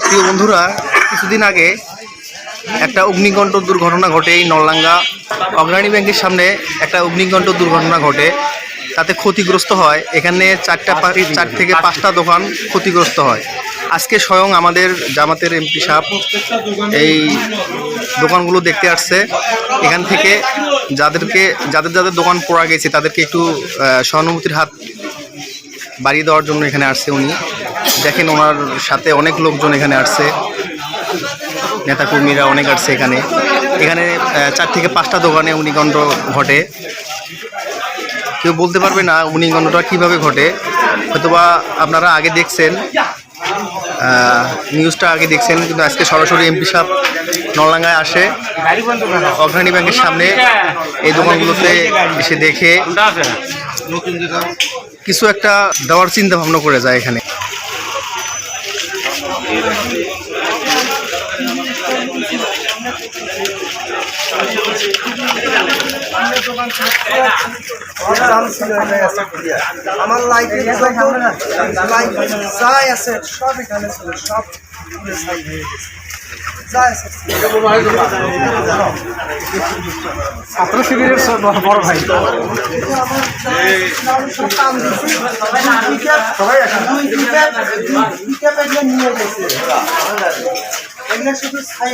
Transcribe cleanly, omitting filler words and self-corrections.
প্রিয় বন্ধুরা, কিছুদিন আগে একটা অগ্নিকাণ্ড দুর্ঘটনা ঘটে। এই নলডাঙ্গা অগ্রণী ব্যাংকের সামনে একটা অগ্নিকাণ্ড দুর্ঘটনা ঘটে, তাতে ক্ষতিগ্রস্ত হয় এখানে 4 থেকে 5টা দোকান ক্ষতিগ্রস্ত হয়। আজকে স্বয়ং আমাদের জামাতের এমপি সাহেব এই দোকানগুলো দেখতে আসছে। এখান থেকে যাদের দোকান পড়া গেছে তাদেরকে একটু সহানুভূতির হাত বাড়িয়ে দেওয়ার জন্য এখানে আসছে উনি। দেখেন, ওনার সাথে অনেক লোকজন এখানে আসছে, নেতাকর্মীরা অনেক আসছে এখানে। 4 থেকে 5টা দোকানে অগ্নিকাণ্ড ঘটে। কেউ বলতে পারবে না অগ্নিকাণ্ডটা কীভাবে ঘটে। হয়তোবা আপনারা আগে দেখছেন, নিউজটা আগে দেখছেন, কিন্তু আজকে সরাসরি এমপি সাহেব নলডাঙ্গায় আসে, অগ্রণী ব্যাংকের সামনে এই দোকানগুলোতে এসে দেখে কিছু একটা দেওয়ার চিন্তা ভাবনা করে যায় এখানে। আমার লাইফে যাই আছে সব এখানে ছিল, সব ছাত্র শিবিরের বড় ভাই নিয়ে গেছে। এগুলো শুধু ছাই